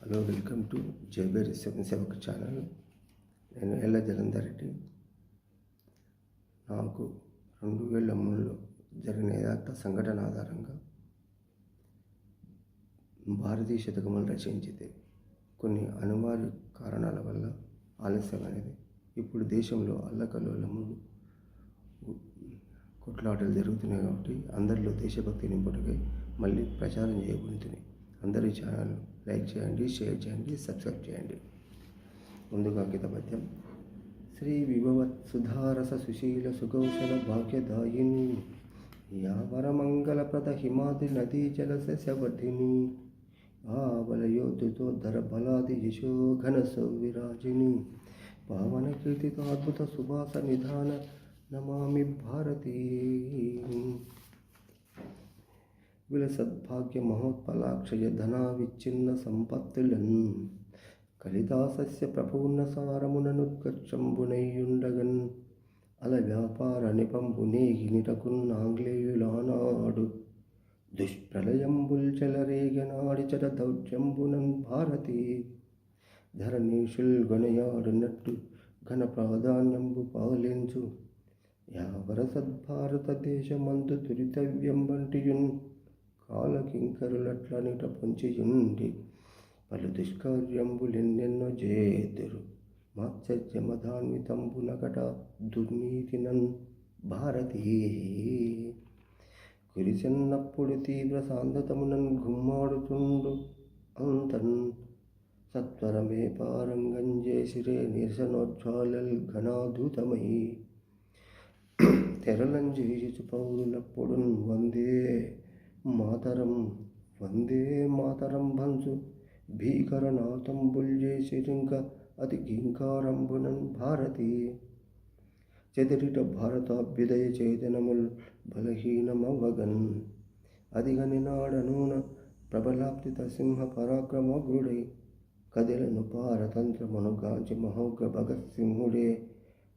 Hello, welcome to Jayabheri Sevak channel. నేను ఎల్ల జలంధర్ రెడ్డి. నాకు 2003లో జరిగిన యథార్థ సంఘటన ఆధారంగా భారతీయ శతకములు రచించితే కొన్ని అనివార్య కారణాల వల్ల ఆలస్యమైనది. ఇప్పుడు దేశంలో అల్లకల్లోలములు కొట్లాటలు జరుగుతున్నాయి కాబట్టి అందరిలో దేశభక్తి నింపుటకై మళ్ళీ ప్రచారం చేయబడుతుంది. అందరి ఛానల్ లైక్ చేయండి, షేర్ చేయండి, సబ్స్క్రైబ్ చేయండి. ముందుగా గీత పద్యం. శ్రీ విభవత్ సుధారస సుశీల సుకౌశల భాగ్యదాయిని యావరమంగళప్రద హిమాద్రి నదీ జలసవర్ధిని ఆవలయోధుతో ధర బలాది యశో ఘన సౌవిరాజిని పావన కీర్తితో అద్భుత సుభాస నిధాన నమామి భారతీ విలసద్భాగ్య మహోత్పలాక్షయ ధనా విచ్ఛిన్న సంపత్తులన్ కలిదాసస్య ప్రపూర్ణ సారముననుత్కర్షంబునైయుండగన్ అల వ్యాపార నిపంబునేగి నిటకున్నాంగ్లేయులానాడు దుష్ప్రలయంబుల్చలరేగనాడిచట దౌర్జంబునన్ భారతి ధరణీషుల్ గొనయాడునట్టు ఘన ప్రాధాన్యంబు పాలించు యావర సద్భారత దేశమందు దురితవ్యం వంటియున్ కాలకింకరులట్లనిట పొంచియుండి పలు దుష్కార్యంబులెన్నెన్నో చేతురు మాత్సర్యమధాన్వితంబునకట దుర్నీతినన్ భారతీ కురిసెన్నప్పుడు తీవ్ర సాంద్రతమునన్ గుమ్మాడుతుండు అంతన్ సత్వరమే పారంగం చేసిరే నిరసనోజ్వాలల్ ఘనాధూతమై తెరలంజేయచు పౌరులప్పుడున్ వందే మాతరం భంసు భీకరనాథంబుల్ చేసిరింక అతి గింకారంబునన్ భారతీ చెదిరిట భారతాభ్యుదయ చేతనముల్ బలహీనమవగన్ అదిగని నాడనూన ప్రబలాప్తిత సింహ పరాక్రమగ్రుడై కదిలను పారతంత్రమును గాంచి మహోగ్ర భగత్ సింహుడే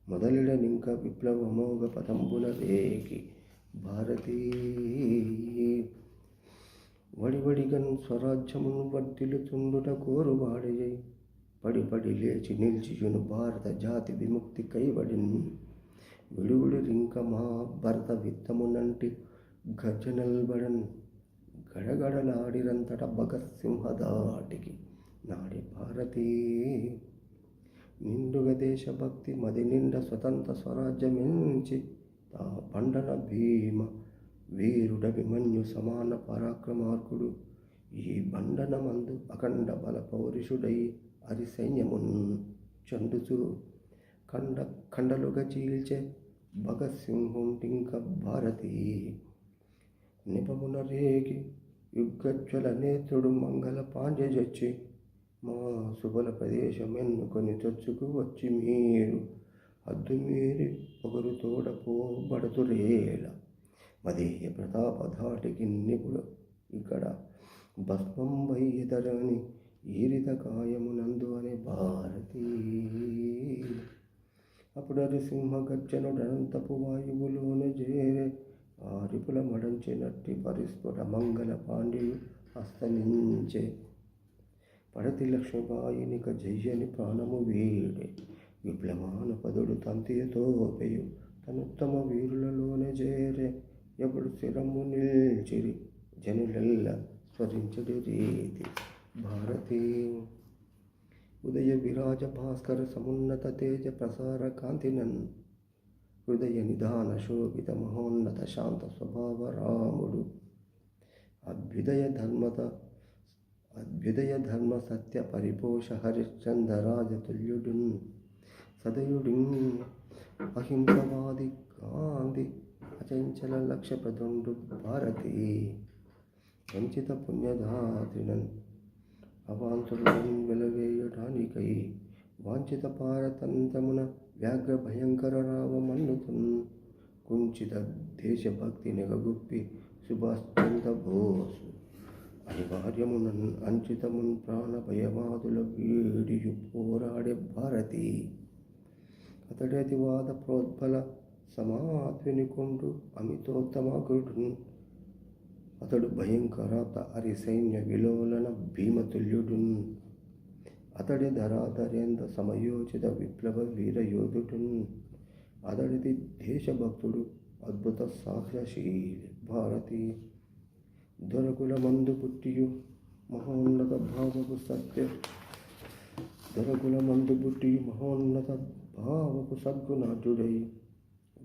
మొదలిడనింక విప్లవమోగ పదంబున రేకి భారతీ వడివడిగన్ స్వరాజ్యమును వర్ధిల్లుతుండుట కోరువాడయై పడిపడి లేచి నిల్చియును భారత జాతి విముక్తి కైవడిన్ విడువుడి రింక మా భరత విత్తమునంటి గర్జనల్బడన్ గడగడలాడిరంతట భగత్ సింహదాటికి నాడి భారతీ నిండుగ దేశభక్తి మది నిండ స్వతంత్ర స్వరాజ్యమించి తా పండన భీమ వీరుడభిమన్యు సమాన పరాక్రమార్కుడు ఈ బండనమందు అఖండ బల పౌరుషుడై అరి సైన్యమున్ చండుచు ఖండలుగా చీల్చే భగత్ సింహుంటింక భారతీ నిపమున రేగి యుగ్గజ్వల నేత్రుడు మంగళ పాండ్యజొచ్చి మా సుబల ప్రదేశం ఎన్నుకొని చొచ్చుకు వచ్చి మీరు హద్దు మీరి ఒకరు తోడపోబడుతురేల మదేయ ప్రతాపధాటికి నిపుడు ఇక్కడ భస్మం వయ్యతరని ఈరిత కాయమునందు అనే భారతీ అప్పుడరి సింహ గర్జనుడనంతపు వాయువులోన చేరే ఆరిపుల మడంచినట్టి పరిస్ఫుట మంగళ పాండ్యులు హస్తమించే పడతి లక్ష్మీబాయినిక జయ్యని ప్రాణము వీడే విప్లవాన పదుడు తంతియతో పెయు తనుత్తమ వీరులలోనే చేరే ఎప్పుడు స్థిరము నిల్చిరి జనులెల్ల స్వరించడి రీతి భారతీ ఉదయ విరాజ భాస్కర సమున్నత తేజ ప్రసార కాంతినన్ హృదయ నిధాన శోభిత మహోన్నత శాంత స్వభావ రాముడు అభ్యుదయ ధర్మ సత్య పరిపోష హరిశ్చంద్రరాజతుల్యుడున్ సదయుడున్ అహింసవాది కాంతి అచంచల లక్ష్యప్రదుండు భారతీ వంచిత పుణ్యధాత్రినన్ అవాంతులను వెలవేయటానికై వాంఛిత పారతంత్రమున వ్యాఘ్ర భయంకర రావమన్నుతున్ కుంచిత దేశభక్తి నెగగుప్పి సుభాష్ చంద్ర బోసు అనివార్యమునన్ అంచితమున్ ప్రాణ భయవాదుల వీడియు పోరాడే భారతీ అతడతివాద ప్రోద్బల సమాత్వినికొండు అమితోత్తమగుడు అతడు భయంకరాత అరి సైన్య విలోలన భీమతుల్యుడున్ అతడి ధరాధరేంద్ర సమయోచిత విప్లవ వీరయోధుడున్. అతడిది దేశభక్తుడు, అద్భుత సాహసశీలి భారతి. దొరకుల మందు పుట్టియు మహోన్నత భావపు సత్య దొరకుల మందు పుట్టియు మహోన్నత భావపు సద్గుణాఢ్యుడై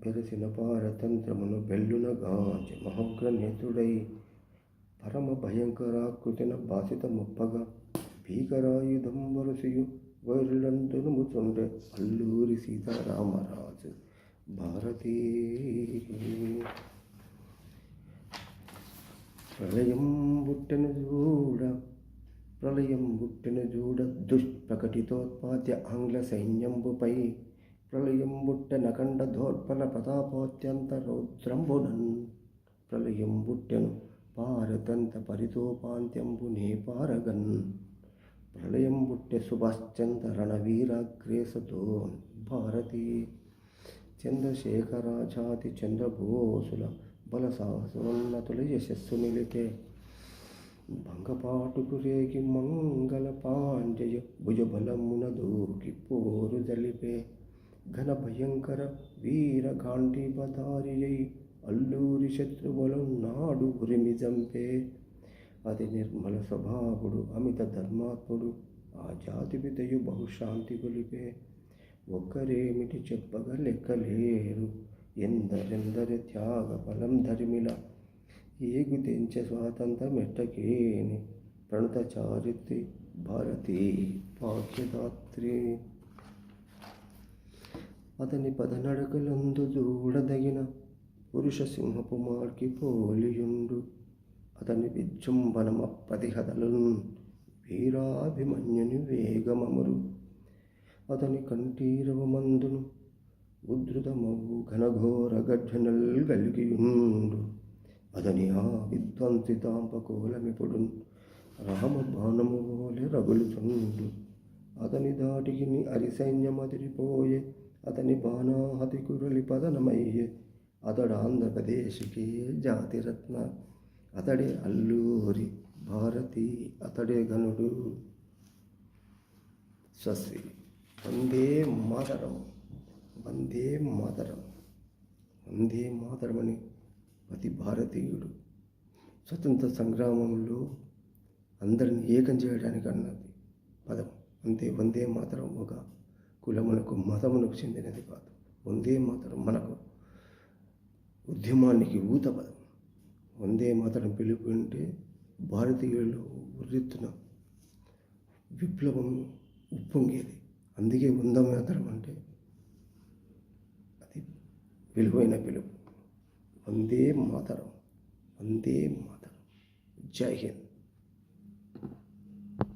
బెరసిన పారతంత్రమును బెల్లున గాంచి మహోగ్రనేతుడై పరమ భయంకరాకృతిన బాసిత ముప్పగా భీకరాయుధం వరుసయు వైరులందునుముచుండే అల్లూరి సీతారామరాజు భారతీ. ప్రళయం బుట్టెను చూడ దుష్ప్రకటితోత్పాద్య ఆంగ్ల సైన్యంబుపై ప్రళయం బుట్టెనఖండ ధోర్పల ప్రతాపోత్యంత రౌద్రంబునన్. ప్రళయం బుట్టెను పారతంత పరితోపాంత్యంబు నేపారగన్. ప్రళయం బుట్టె సుభాశ్చంద్ర రణవీరాగ్రేసతోన్ భారతి. చంద్రశేఖరాచాతి చంద్రబోసుల బల సాహసోన్నతుల యశస్సు నిలిపే భంగపాటుకు రేగి మంగళ పాండ్యయ భుజబలమున దూకి పోరు జలిపే ఘన భయంకర వీర గాంధీవధారియై అల్లూరి శత్రువులు నాడు ఉరిమి జంపే. అది నిర్మల స్వభావుడు అమిత ధర్మాత్ముడు ఆ జాతి పితయు బహుశాంతి గొలిపే. ఒక్కరేమిటి చెప్పగ లెక్కలేరు ఎందరెందరి త్యాగ ఫలం ధరిమిల ఏగు తెంచె స్వాతంత్రమెట్టకేని ప్రణుత చారిత్రి భారతీ భాగ్యదాత్రి. అతని పదనడకలందు చూడదగిన పురుష సింహపు మార్కి పోలియుండు. అతని విజృంభణమ ప్రతిహతలను వీరాభిమన్యుని వేగమమురు. అతని కంఠీరవ మందును ఉద్ధృతమవు ఘనఘోర గర్జనల్ గలిగియుండు. అతని ఆ విధ్వంసితాంపకోలమిపుడు రామబాణము వోలె రగులుచుండు. అతని దాటికి అరిసైన్యమదిరిపోయే అతని బాణాహతి కురలి పదనమయ్యే. అతడు ఆంధ్రప్రదేశ్కి జాతిరత్న, అతడే అల్లూరి భారతి, అతడే గనుడు. స్వస్తి. వందే మాతరం, వందే మాతరం, వందే మాతరం అని ప్రతి భారతీయుడు స్వతంత్ర సంగ్రామంలో అందరిని ఏకం చేయడానికి అన్నది పదం. అంతే. వందే మాతరం ఒక కులమునకు మతమునకు చెందినది కాదు. వందే మాతరం మనకు ఉద్యమానికి ఊత పదం. వందే మాతరం పిలుపు అంటే భారతీయులు ఉర్రెత్తున విప్లవం ఉప్పొంగేది. అందుకే వందే మాతరం అంటే అది విలువైన పిలుపు. వందే మాతరం, వందే మాతరం. జై హింద్.